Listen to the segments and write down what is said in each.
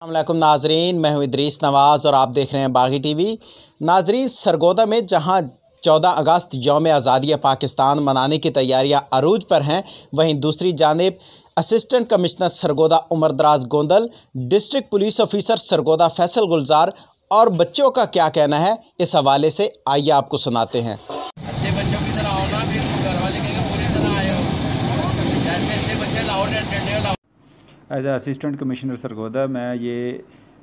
अस्सलामुअलैकुम नाजरीन, मैं हूं इदरीस नवाज़ और आप देख रहे हैं बागी टीवी। नाजरीन, सरगोदा में जहां 14 अगस्त यौम आज़ादी पाकिस्तान मनाने की तैयारियां अरूज पर हैं, वहीं दूसरी जानिब assistant commissioner Sargodha Umar Daraz Gondal, district police officer Sargodha Faisal Gulzar और बच्चों का क्या कहना है, इस हवाले से आइए आपको सुनाते हैं। अच्छे बच्चों की तरह आओ ना, फिर घर वाले कहेंगे पूरी तरह आए हो, जैसे अच्छे बच्चे लाओ लाओ। एज असिस्टेंट कमिश्नर सरगोदा मैं ये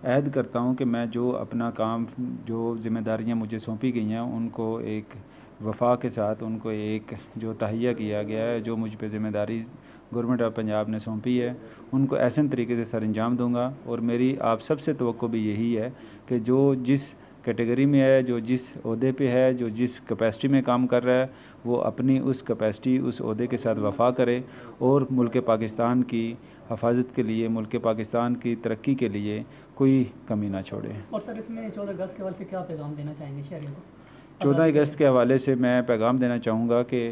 अहद करता हूँ कि मैं जो अपना काम, जो ज़िम्मेदारियाँ मुझे सौंपी गई हैं, उनको एक वफा के साथ, उनको एक जो तहैया किया गया है, जो मुझ पे ज़िम्मेदारी गवर्नमेंट ऑफ पंजाब ने सौंपी है, उनको ऐसे तरीके से सर अंजाम दूँगा। और मेरी आप सबसे तवक्को भी यही है कि जो जिस कैटेगरी में है, जो जिस ओहदे पे है, जो जिस कैपेसिटी में काम कर रहा है, वो अपनी उस कैपेसिटी, उस ओहदे के साथ वफा करे और मुल्क पाकिस्तान की हिफाजत के लिए, मुल्क पाकिस्तान की तरक्की के लिए कोई कमी ना छोड़े। और सर, इसमें 14 अगस्त के हवाले से क्या पैगाम देना चाहेंगे शहरियों को? 14 अगस्त के हवाले से मैं पैगाम देना चाहूँगा कि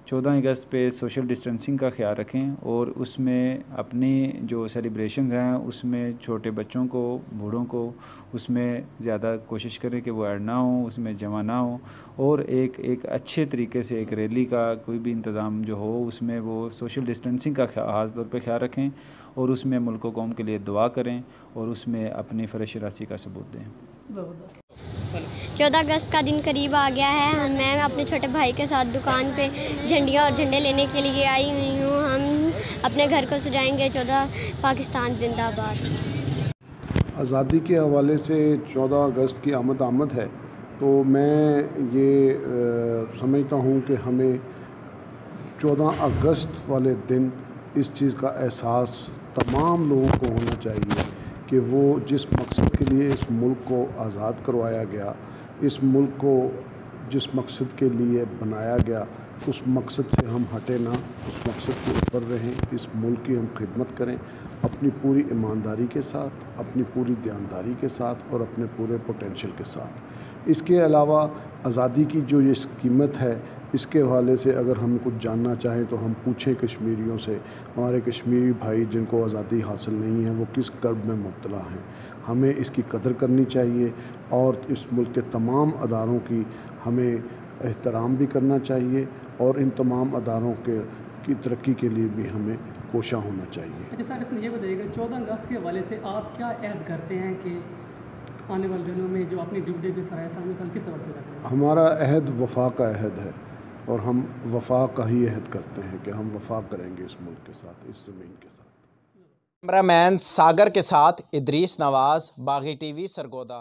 14 अगस्त पे सोशल डिस्टेंसिंग का ख्याल रखें और उसमें अपनी जो सेलिब्रेशंस हैं उसमें छोटे बच्चों को, बूढ़ों को उसमें ज़्यादा कोशिश करें कि वो ऐड ना हो, उसमें जमा ना हो। और एक अच्छे तरीके से एक रैली का कोई भी इंतज़ाम जो हो, उसमें वो सोशल डिस्टेंसिंग का ख़ास तौर पे ख्याल रखें और उसमें मुल्क कौम के लिए दुआ करें और उसमें अपनी फ़र्ज़ का सबूत दें। 14 अगस्त का दिन करीब आ गया है। मैं अपने छोटे भाई के साथ दुकान पे झंडियाँ और झंडे लेने के लिए आई हुई हूँ। हम अपने घर को सजाएंगे। 14 पाकिस्तान जिंदाबाद। आज़ादी के हवाले से 14 अगस्त की आमद है, तो मैं ये समझता हूँ कि हमें 14 अगस्त वाले दिन इस चीज़ का एहसास तमाम लोगों को होना चाहिए कि वो जिस मकसद के लिए इस मुल्क को आज़ाद करवाया गया, इस मुल्क को जिस मकसद के लिए बनाया गया, उस मकसद से हम हटे ना, उस मकसद के ऊपर रहें, इस मुल्क की हम खिदमत करें अपनी पूरी ईमानदारी के साथ, अपनी पूरी दयानदारी के साथ और अपने पूरे पोटेंशियल के साथ। इसके अलावा आज़ादी की जो ये कीमत है, इसके हवाले से अगर हम कुछ जानना चाहें तो हम पूछें कश्मीरियों से। हमारे कश्मीरी भाई जिनको आज़ादी हासिल नहीं है, वो किस कर्ब में मुब्तला हैं। हमें इसकी कदर करनी चाहिए और इस मुल्क के तमाम अदारों की हमें एहतराम भी करना चाहिए और इन तमाम अदारों की तरक्की के लिए भी हमें कोशिश होना चाहिए। अच्छा सर, इसमें ये बताइएगा 14 अगस्त के हवाले से आप क्या अहद करते हैं कि आने वाले दिनों में जो अपनी ड्यूटी के फ़राइज़ सामने किस तरह से करते हैं? हमारा अहद वफा का अहद है और हम वफा का ही अहद करते हैं कि हम वफा करेंगे इस मुल्क के साथ, इस ज़मीन के साथ। कैमरामैन सागर के साथ इदरीस नवाज़, बागी टीवी, सरगोदा।